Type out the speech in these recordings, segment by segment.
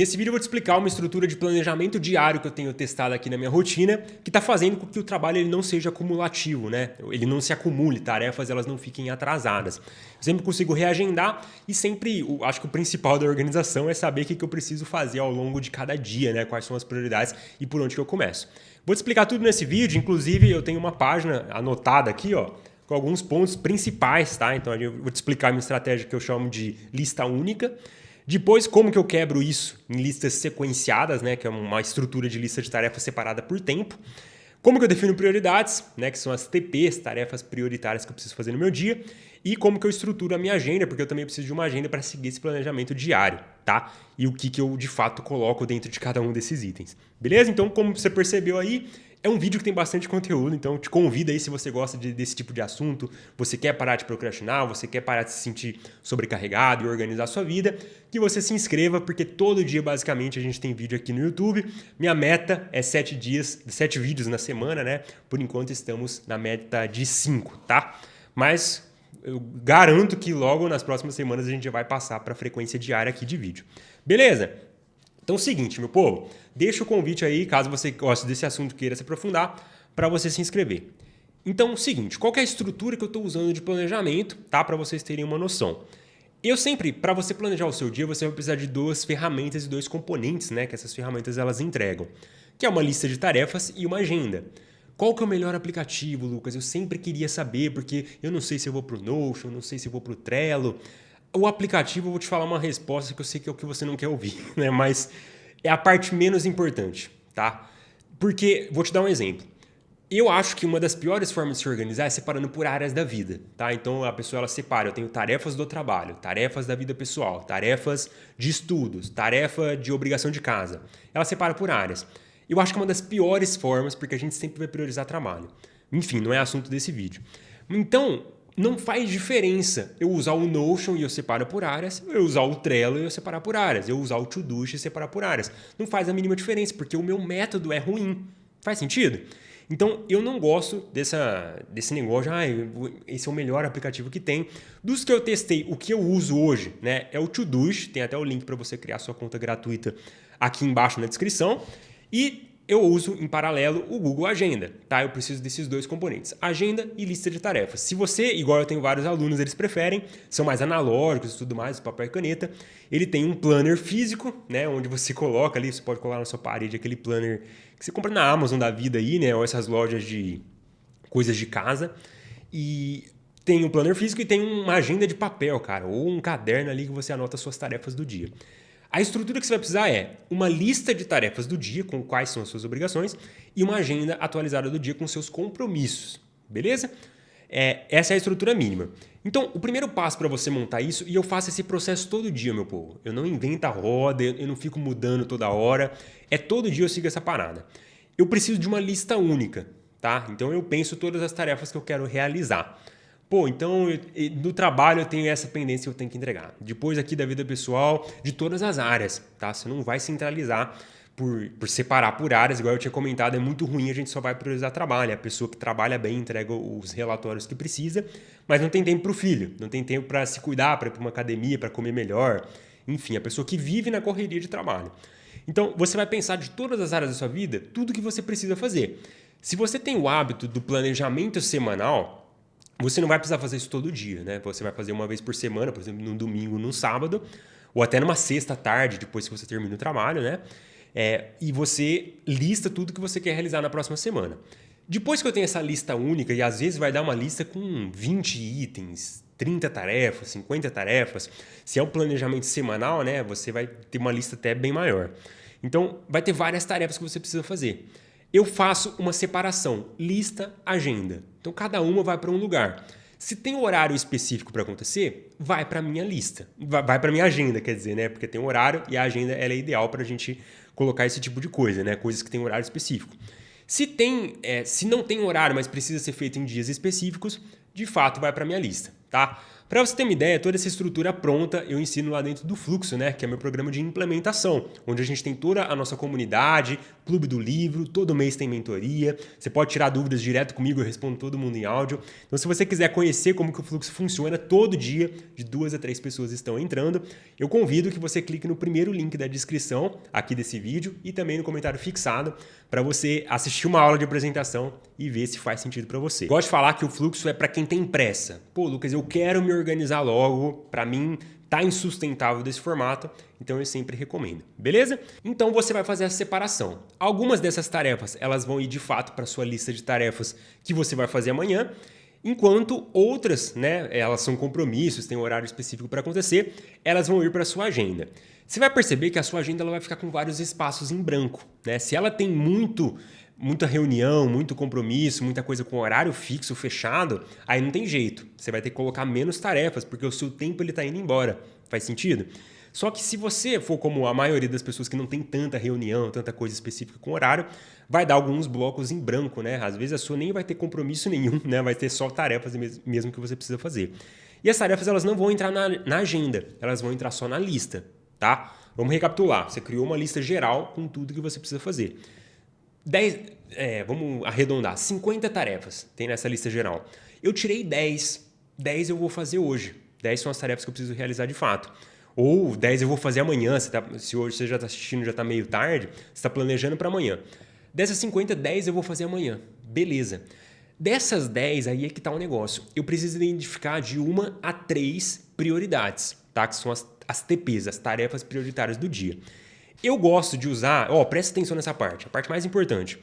Nesse vídeo eu vou te explicar uma estrutura de planejamento diário que eu tenho testado aqui na minha rotina, que está fazendo com que o trabalho ele não seja acumulativo, né? Ele não se acumule, tarefas elas não fiquem atrasadas. Eu sempre consigo reagendar e sempre, acho que o principal da organização é saber o que eu preciso fazer ao longo de cada dia, né? Quais são as prioridades e por onde que eu começo. Vou te explicar tudo nesse vídeo, inclusive eu tenho uma página anotada aqui, ó, com alguns pontos principais, tá? Então eu vou te explicar a minha estratégia que eu chamo de lista única. Depois, como que eu quebro isso em listas sequenciadas, né, que é uma estrutura de lista de tarefas separada por tempo. Como que eu defino prioridades, né, que são as TPs, tarefas prioritárias que eu preciso fazer no meu dia. E como que eu estruturo a minha agenda, porque eu também preciso de uma agenda para seguir esse planejamento diário, tá? E o que eu, de fato, coloco dentro de cada um desses itens. Beleza? Então, como você percebeu aí, é um vídeo que tem bastante conteúdo, então te convido aí se você gosta desse tipo de assunto, você quer parar de procrastinar, você quer parar de se sentir sobrecarregado e organizar a sua vida, que você se inscreva, porque todo dia basicamente a gente tem vídeo aqui no YouTube. Minha meta é 7 vídeos na semana, né? Por enquanto estamos na meta de 5, tá? Mas eu garanto que logo nas próximas semanas a gente já vai passar para a frequência diária aqui de vídeo. Beleza? Então é o seguinte, meu povo, deixa o convite aí, caso você goste desse assunto e queira se aprofundar, para você se inscrever. Então é o seguinte, qual que é a estrutura que eu estou usando de planejamento, tá? Para vocês terem uma noção. Eu sempre, para você planejar o seu dia, você vai precisar de duas ferramentas e dois componentes, né? Que essas ferramentas elas entregam, que é uma lista de tarefas e uma agenda. Qual que é o melhor aplicativo, Lucas? Eu sempre queria saber, porque eu não sei se eu vou para o Notion, não sei se eu vou para o Trello. O aplicativo, eu vou te falar uma resposta que eu sei que é o que você não quer ouvir, né? Mas é a parte menos importante, tá? Porque, vou te dar um exemplo. Eu acho que uma das piores formas de se organizar é separando por áreas da vida, tá? Então a pessoa ela separa, eu tenho tarefas do trabalho, tarefas da vida pessoal, tarefas de estudos, tarefa de obrigação de casa. Ela separa por áreas. Eu acho que é uma das piores formas, porque a gente sempre vai priorizar trabalho. Enfim, não é assunto desse vídeo. Então, não faz diferença eu usar o Notion e eu separo por áreas, eu usar o Trello e eu separar por áreas, eu usar o Todoist e separar por áreas. Não faz a mínima diferença, porque o meu método é ruim. Faz sentido? Então, eu não gosto desse negócio, esse é o melhor aplicativo que tem. Dos que eu testei, o que eu uso hoje, né, é o Todoist, tem até o link para você criar sua conta gratuita aqui embaixo na descrição. E eu uso em paralelo o Google Agenda, tá? Eu preciso desses dois componentes, agenda e lista de tarefas. Se você, igual eu tenho vários alunos, eles preferem, são mais analógicos e tudo mais, papel e caneta, ele tem um planner físico, né? Onde você coloca ali, você pode colar na sua parede aquele planner que você compra na Amazon da vida aí, né? Ou essas lojas de coisas de casa. E tem um planner físico e tem uma agenda de papel, cara, ou um caderno ali que você anota as suas tarefas do dia. A estrutura que você vai precisar é uma lista de tarefas do dia, com quais são as suas obrigações, e uma agenda atualizada do dia com seus compromissos, beleza? Essa é a estrutura mínima. Então, o primeiro passo para você montar isso, e eu faço esse processo todo dia, meu povo. Eu não invento a roda, eu não fico mudando toda hora. Todo dia eu sigo essa parada. Eu preciso de uma lista única, tá? Então, eu penso todas as tarefas que eu quero realizar. Pô, então no trabalho eu tenho essa pendência que eu tenho que entregar. Depois aqui da vida pessoal, de todas as áreas, tá? Você não vai centralizar por separar por áreas, igual eu tinha comentado, é muito ruim, a gente só vai priorizar trabalho. A pessoa que trabalha bem entrega os relatórios que precisa, mas não tem tempo para o filho, não tem tempo para se cuidar, para ir para uma academia, para comer melhor. Enfim, a pessoa que vive na correria de trabalho. Então, você vai pensar de todas as áreas da sua vida, tudo que você precisa fazer. Se você tem o hábito do planejamento semanal, você não vai precisar fazer isso todo dia, né? Você vai fazer uma vez por semana, por exemplo, num domingo, num sábado, ou até numa sexta tarde, depois que você termina o trabalho, né? E você lista tudo que você quer realizar na próxima semana. Depois que eu tenho essa lista única, e às vezes vai dar uma lista com 20 itens, 30 tarefas, 50 tarefas. Se é um planejamento semanal, né? Você vai ter uma lista até bem maior. Então, vai ter várias tarefas que você precisa fazer. Eu faço uma separação, lista, agenda. Então, cada uma vai para um lugar. Se tem um horário específico para acontecer, vai para a minha lista. Vai para a minha agenda, quer dizer, né? Porque tem um horário e a agenda ela é ideal para a gente colocar esse tipo de coisa, né? Coisas que têm horário específico. Se não tem horário, mas precisa ser feito em dias específicos, de fato vai para a minha lista, tá? Para você ter uma ideia, toda essa estrutura pronta eu ensino lá dentro do Fluxo, né? Que é meu programa de implementação, onde a gente tem toda a nossa comunidade, clube do livro, todo mês tem mentoria, você pode tirar dúvidas direto comigo, eu respondo todo mundo em áudio. Então se você quiser conhecer como que o Fluxo funciona, todo dia de 2 a 3 pessoas estão entrando, eu convido que você clique no primeiro link da descrição aqui desse vídeo e também no comentário fixado para você assistir uma aula de apresentação e ver se faz sentido para você. Gosto de falar que o Fluxo é para quem tem pressa. Pô, Lucas, eu quero me organizar logo, para mim tá insustentável desse formato, então eu sempre recomendo, beleza? Então você vai fazer essa separação. Algumas dessas tarefas, elas vão ir de fato para sua lista de tarefas que você vai fazer amanhã, enquanto outras, né, elas são compromissos, tem um horário específico para acontecer, elas vão ir para sua agenda. Você vai perceber que a sua agenda ela vai ficar com vários espaços em branco, né? Se ela tem muita reunião, muito compromisso, muita coisa com horário fixo, fechado, aí não tem jeito. Você vai ter que colocar menos tarefas, porque o seu tempo está indo embora. Faz sentido? Só que se você for como a maioria das pessoas que não tem tanta reunião, tanta coisa específica com horário, vai dar alguns blocos em branco, né? Às vezes a sua nem vai ter compromisso nenhum, né? Vai ter só tarefas mesmo que você precisa fazer. E as tarefas elas não vão entrar na agenda, elas vão entrar só na lista, tá? Vamos recapitular. Você criou uma lista geral com tudo que você precisa fazer. Vamos arredondar, 50 tarefas tem nessa lista geral. Eu tirei 10. 10 eu vou fazer hoje. 10 são as tarefas que eu preciso realizar de fato. Ou 10 eu vou fazer amanhã. Se hoje você já está assistindo, já está meio tarde, você está planejando para amanhã. Dessas 50, 10 eu vou fazer amanhã. Beleza. Dessas 10, aí é que está o negócio. Eu preciso identificar de 1 a 3 prioridades, tá? Que são as TPs, as tarefas prioritárias do dia. Eu gosto de usar, presta atenção nessa parte, a parte mais importante.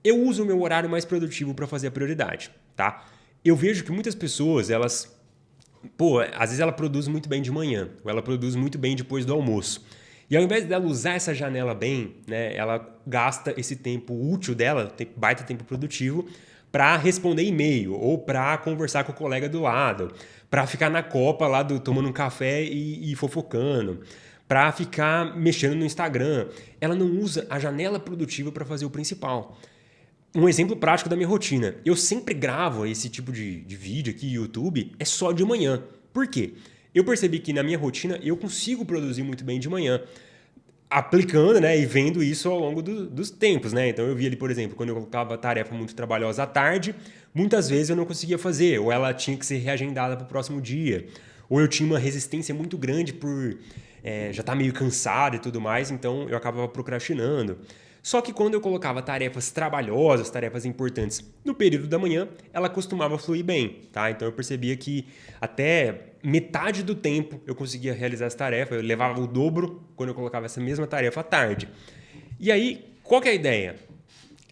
Eu uso o meu horário mais produtivo para fazer a prioridade, tá? Eu vejo que muitas pessoas, às vezes ela produz muito bem de manhã, ou ela produz muito bem depois do almoço. E ao invés dela usar essa janela bem, né, ela gasta esse tempo útil dela, baita tempo produtivo, para responder e-mail, ou para conversar com o colega do lado, para ficar na copa lá tomando um café e fofocando, para ficar mexendo no Instagram. Ela não usa a janela produtiva para fazer o principal. Um exemplo prático da minha rotina. Eu sempre gravo esse tipo de vídeo aqui no YouTube, é só de manhã. Por quê? Eu percebi que na minha rotina eu consigo produzir muito bem de manhã, aplicando, né, e vendo isso ao longo dos tempos, né? Então eu vi ali, por exemplo, quando eu colocava tarefa muito trabalhosa à tarde, muitas vezes eu não conseguia fazer, ou ela tinha que ser reagendada para o próximo dia, ou eu tinha uma resistência muito grande por já estar meio cansado e tudo mais, então eu acabava procrastinando. Só que quando eu colocava tarefas trabalhosas, tarefas importantes no período da manhã, ela costumava fluir bem, tá? Então eu percebia que até metade do tempo eu conseguia realizar essa tarefa, eu levava o dobro quando eu colocava essa mesma tarefa à tarde. E aí, qual que é a ideia?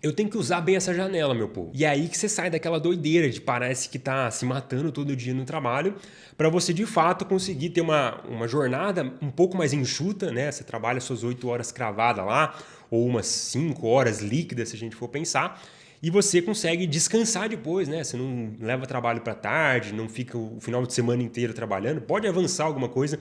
Eu tenho que usar bem essa janela, meu povo. E é aí que você sai daquela doideira de parece que tá se matando todo dia no trabalho, para você de fato conseguir ter uma jornada um pouco mais enxuta, né? Você trabalha suas 8 horas cravadas lá, ou umas 5 horas líquidas, se a gente for pensar, e você consegue descansar depois, né? Você não leva trabalho para tarde, não fica o final de semana inteiro trabalhando, pode avançar alguma coisa.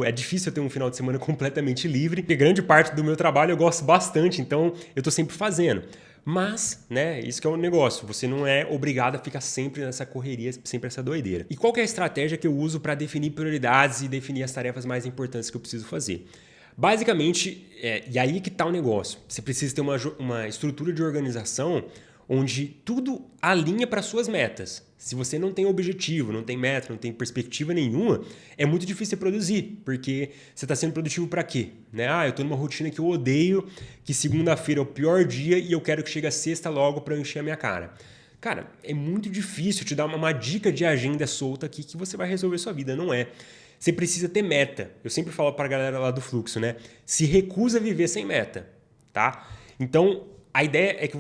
É difícil eu ter um final de semana completamente livre, porque grande parte do meu trabalho eu gosto bastante, então eu estou sempre fazendo. Mas, né, isso que é o negócio, você não é obrigado a ficar sempre nessa correria, sempre essa doideira. E qual que é a estratégia que eu uso para definir prioridades e definir as tarefas mais importantes que eu preciso fazer? Basicamente, e aí que está o negócio, você precisa ter uma estrutura de organização onde tudo alinha para suas metas. Se você não tem objetivo, não tem meta, não tem perspectiva nenhuma, é muito difícil você produzir, porque você está sendo produtivo para quê? Né? Eu estou numa rotina que eu odeio, que segunda-feira é o pior dia e eu quero que chegue a sexta logo para eu encher a minha cara. Cara, é muito difícil te dar uma dica de agenda solta aqui que você vai resolver sua vida, não é? Você precisa ter meta. Eu sempre falo para a galera lá do Fluxo, né? Se recusa a viver sem meta, tá? Então, a ideia é que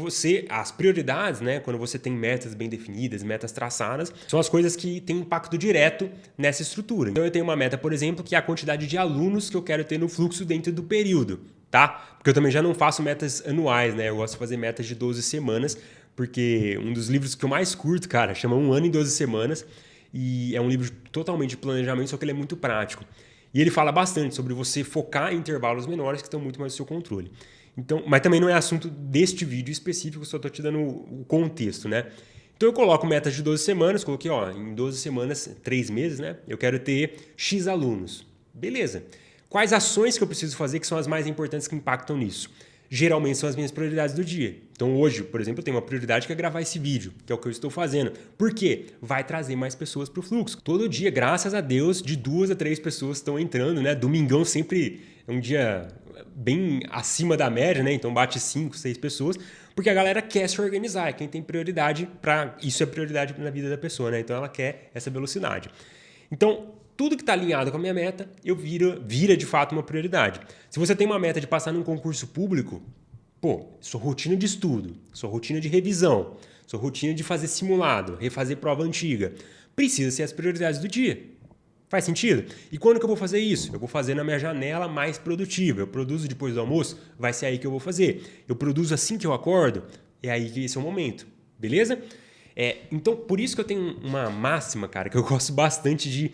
as prioridades, né, quando você tem metas bem definidas, metas traçadas, são as coisas que têm impacto direto nessa estrutura. Então eu tenho uma meta, por exemplo, que é a quantidade de alunos que eu quero ter no fluxo dentro do período, tá? Porque eu também já não faço metas anuais, né? Eu gosto de fazer metas de 12 semanas, porque um dos livros que eu mais curto, cara, chama 1 ano em 12 semanas, e é um livro totalmente de planejamento, só que ele é muito prático. E ele fala bastante sobre você focar em intervalos menores que estão muito mais no seu controle. Então, mas também não é assunto deste vídeo específico, só estou te dando o contexto, né? Então eu coloco metas de 12 semanas, coloquei, ó, em 12 semanas, 3 meses, né? Eu quero ter X alunos. Beleza. Quais ações que eu preciso fazer que são as mais importantes que impactam nisso? Geralmente são as minhas prioridades do dia. Então hoje, por exemplo, eu tenho uma prioridade que é gravar esse vídeo, que é o que eu estou fazendo. Por quê? Vai trazer mais pessoas para o fluxo. Todo dia, graças a Deus, de 2 a 3 pessoas estão entrando, né? Domingão sempre é um dia bem acima da média, né? Então bate 5, 6 pessoas, porque a galera quer se organizar, é quem tem prioridade para isso é prioridade na vida da pessoa, né? Então ela quer essa velocidade. Então, tudo que está alinhado com a minha meta, eu vira de fato uma prioridade. Se você tem uma meta de passar num concurso público, pô, sua rotina de estudo, sua rotina de revisão, sua rotina de fazer simulado, refazer prova antiga, precisa ser as prioridades do dia. Faz sentido? E quando que eu vou fazer isso? Eu vou fazer na minha janela mais produtiva. Eu produzo depois do almoço, vai ser aí que eu vou fazer. Eu produzo assim que eu acordo, é aí que esse é o momento. Beleza? Então, por isso que eu tenho uma máxima, cara, que eu gosto bastante de...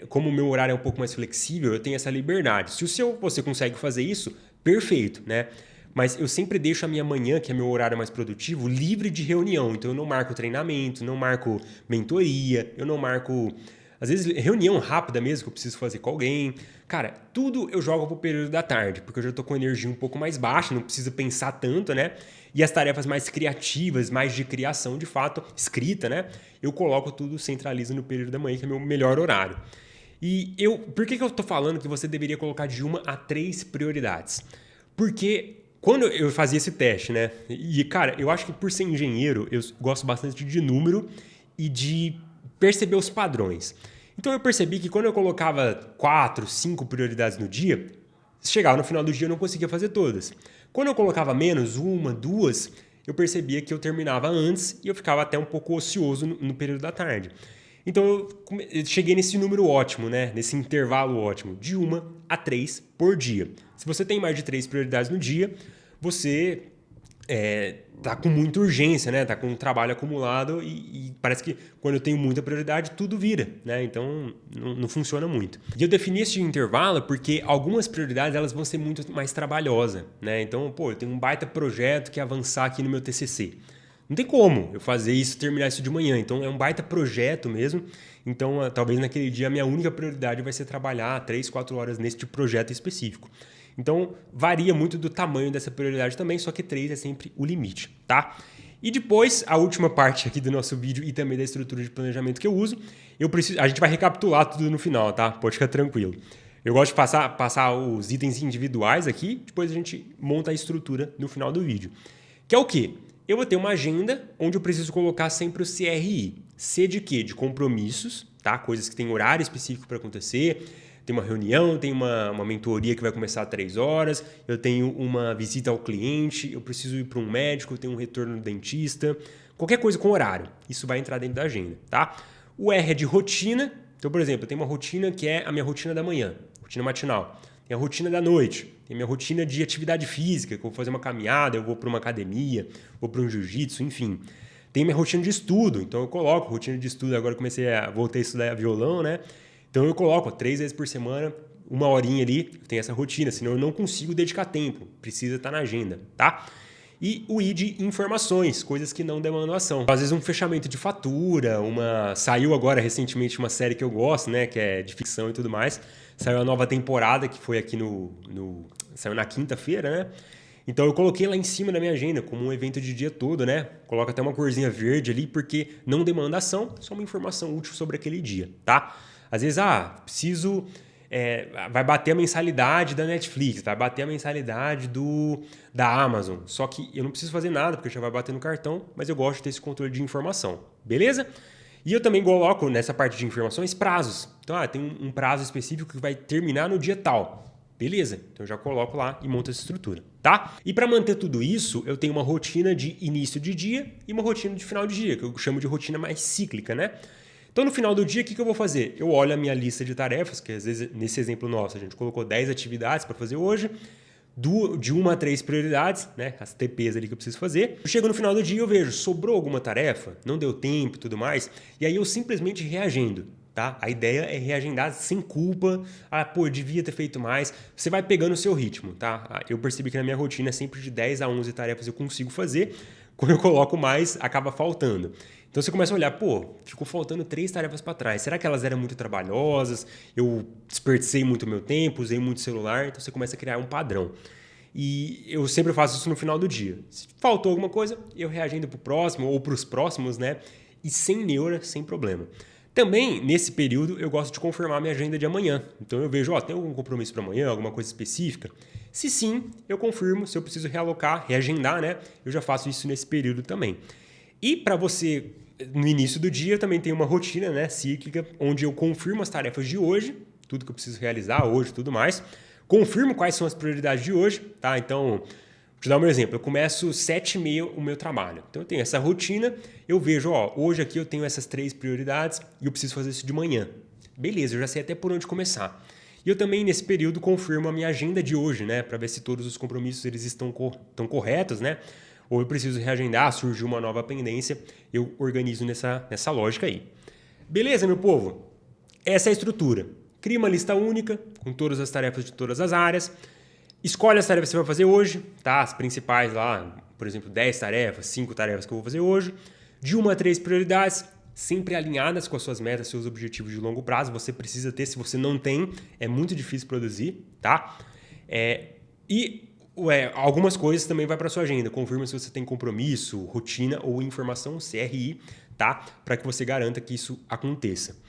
como o meu horário é um pouco mais flexível, eu tenho essa liberdade. Se você consegue fazer isso, perfeito, né? Mas eu sempre deixo a minha manhã, que é meu horário mais produtivo, livre de reunião. Então eu não marco treinamento, não marco mentoria, eu não marco... Às vezes, reunião rápida mesmo que eu preciso fazer com alguém. Cara, tudo eu jogo pro período da tarde, porque eu já tô com energia um pouco mais baixa, não preciso pensar tanto, né? E as tarefas mais criativas, mais de criação, de fato, escrita, né? Eu coloco tudo, centralizo no período da manhã, que é meu melhor horário. Por que eu tô falando que você deveria colocar de 1 a 3 prioridades? Porque quando eu fazia esse teste, né? E, cara, eu acho que por ser engenheiro, eu gosto bastante de número e de perceber os padrões. Então eu percebi que quando eu colocava 4, 5 prioridades no dia, chegava no final do dia eu não conseguia fazer todas. Quando eu colocava menos, 1, 2, eu percebia que eu terminava antes e eu ficava até um pouco ocioso no período da tarde. Então eu cheguei nesse número ótimo, né? Nesse intervalo ótimo, de 1 a 3 por dia. Se você tem mais de 3 prioridades no dia, você tá com muita urgência, né? Tá com um trabalho acumulado e parece que quando eu tenho muita prioridade, tudo vira, né? Então não funciona muito. E eu defini esse intervalo porque algumas prioridades elas vão ser muito mais trabalhosas, né? Então, pô, eu tenho um baita projeto que é avançar aqui no meu TCC. Não tem como eu fazer isso, terminar isso de manhã. Então, é um baita projeto mesmo. Então, talvez naquele dia a minha única prioridade vai ser trabalhar 3, 4 horas neste projeto específico. Então, varia muito do tamanho dessa prioridade também, só que 3 é sempre o limite, tá? E depois, a última parte aqui do nosso vídeo e também da estrutura de planejamento que eu uso, a gente vai recapitular tudo no final, tá? Pode ficar tranquilo. Eu gosto de passar os itens individuais aqui, depois a gente monta a estrutura no final do vídeo. Que é o quê? Eu vou ter uma agenda onde eu preciso colocar sempre o CRI. C de quê? De compromissos, tá? Coisas que têm horário específico para acontecer. Tem uma reunião, tem uma mentoria que vai começar às 3 horas, eu tenho uma visita ao cliente, eu preciso ir para um médico, eu tenho um retorno no dentista, qualquer coisa com horário. Isso vai entrar dentro da agenda, tá? O R é de rotina. Então, por exemplo, eu tenho uma rotina que é a minha rotina da manhã, rotina matinal. Tem a rotina da noite, tem a minha rotina de atividade física, que eu vou fazer uma caminhada, eu vou para uma academia, vou para um jiu-jitsu, enfim. Tem a minha rotina de estudo, então eu coloco rotina de estudo, agora voltei a estudar violão, né? Então eu coloco 3 vezes por semana, 1 horinha ali, eu tenho essa rotina, senão eu não consigo dedicar tempo, precisa estar na agenda, tá? E o I de informações, coisas que não demandam ação. Às vezes um fechamento de fatura, saiu agora recentemente uma série que eu gosto, né, que é de ficção e tudo mais, saiu a nova temporada que foi aqui saiu na quinta-feira, né? Então eu coloquei lá em cima da minha agenda como um evento de dia todo, né? Coloco até uma corzinha verde ali porque não demanda ação, só uma informação útil sobre aquele dia, tá? Às vezes, preciso... vai bater a mensalidade da Netflix, vai bater a mensalidade da Amazon. Só que eu não preciso fazer nada, porque já vai bater no cartão, mas eu gosto de ter esse controle de informação. Beleza? E eu também coloco nessa parte de informações prazos. Então, tem um prazo específico que vai terminar no dia tal. Beleza? Então eu já coloco lá e monto essa estrutura, tá? E para manter tudo isso, eu tenho uma rotina de início de dia e uma rotina de final de dia, que eu chamo de rotina mais cíclica, né? Então, no final do dia, o que eu vou fazer? Eu olho a minha lista de tarefas, que às vezes, nesse exemplo nosso, a gente colocou 10 atividades para fazer hoje, de 1 a 3 prioridades, né? As TPs ali que eu preciso fazer. Eu chego no final do dia e eu vejo, sobrou alguma tarefa? Não deu tempo e tudo mais? E aí eu simplesmente reagendo. tá? A ideia é reagendar sem culpa. Ah, pô, eu devia ter feito mais. Você vai pegando o seu ritmo, tá? Eu percebi que na minha rotina, sempre de 10 a 11 tarefas eu consigo fazer. Quando eu coloco mais, acaba faltando. Então você começa a olhar, pô, ficou faltando 3 tarefas para trás. Será que elas eram muito trabalhosas? Eu desperdicei muito meu tempo, usei muito celular. Então você começa a criar um padrão. E eu sempre faço isso no final do dia. Se faltou alguma coisa, eu reagendo para o próximo ou para os próximos, né? E sem neura, sem problema. Também, nesse período, eu gosto de confirmar minha agenda de amanhã. Então eu vejo, ó, tem algum compromisso para amanhã, alguma coisa específica? Se sim, eu confirmo. Se eu preciso realocar, reagendar, né? Eu já faço isso nesse período também. E para você, no início do dia, eu também tenho uma rotina, né, cíclica, onde eu confirmo as tarefas de hoje, tudo que eu preciso realizar hoje e tudo mais. Confirmo quais são as prioridades de hoje, tá? Então, vou te dar um exemplo. Eu começo 7h30 o meu trabalho. Então, eu tenho essa rotina, eu vejo, ó, hoje aqui eu tenho essas 3 prioridades e eu preciso fazer isso de manhã. Beleza, eu já sei até por onde começar. E eu também, nesse período, confirmo a minha agenda de hoje, né? Para ver se todos os compromissos eles estão corretos, né? Ou eu preciso reagendar, surgiu uma nova pendência, eu organizo nessa lógica aí. Beleza, meu povo? Essa é a estrutura. Cria uma lista única, com todas as tarefas de todas as áreas. Escolhe as tarefas que você vai fazer hoje, tá? As principais lá, por exemplo, 10 tarefas, 5 tarefas que eu vou fazer hoje. De 1 a 3 prioridades, sempre alinhadas com as suas metas, seus objetivos de longo prazo. Você precisa ter, se você não tem, é muito difícil produzir, tá? Algumas coisas também vai para sua agenda. Confirma se você tem compromisso, rotina ou informação CRI, tá? Para que você garanta que isso aconteça.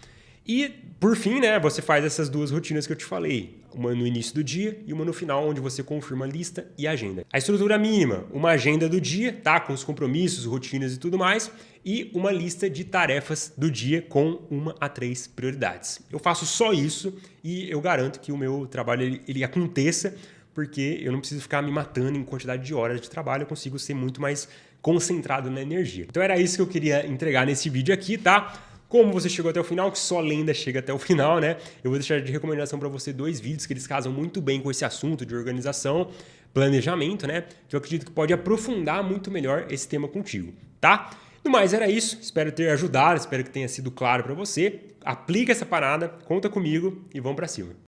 E, por fim, né, você faz essas 2 rotinas que eu te falei. Uma no início do dia e uma no final, onde você confirma a lista e a agenda. A estrutura mínima, uma agenda do dia, tá? Com os compromissos, rotinas e tudo mais. E uma lista de tarefas do dia com 1 a 3 prioridades. Eu faço só isso e eu garanto que o meu trabalho ele aconteça, porque eu não preciso ficar me matando em quantidade de horas de trabalho, eu consigo ser muito mais concentrado na energia. Então era isso que eu queria entregar nesse vídeo aqui, tá? Como você chegou até o final, que só lenda chega até o final, né? Eu vou deixar de recomendação para você 2 vídeos que eles casam muito bem com esse assunto de organização, planejamento, né? Que eu acredito que pode aprofundar muito melhor esse tema contigo, tá? No mais, era isso. Espero ter ajudado, espero que tenha sido claro para você. Aplica essa parada, conta comigo e vamos para cima.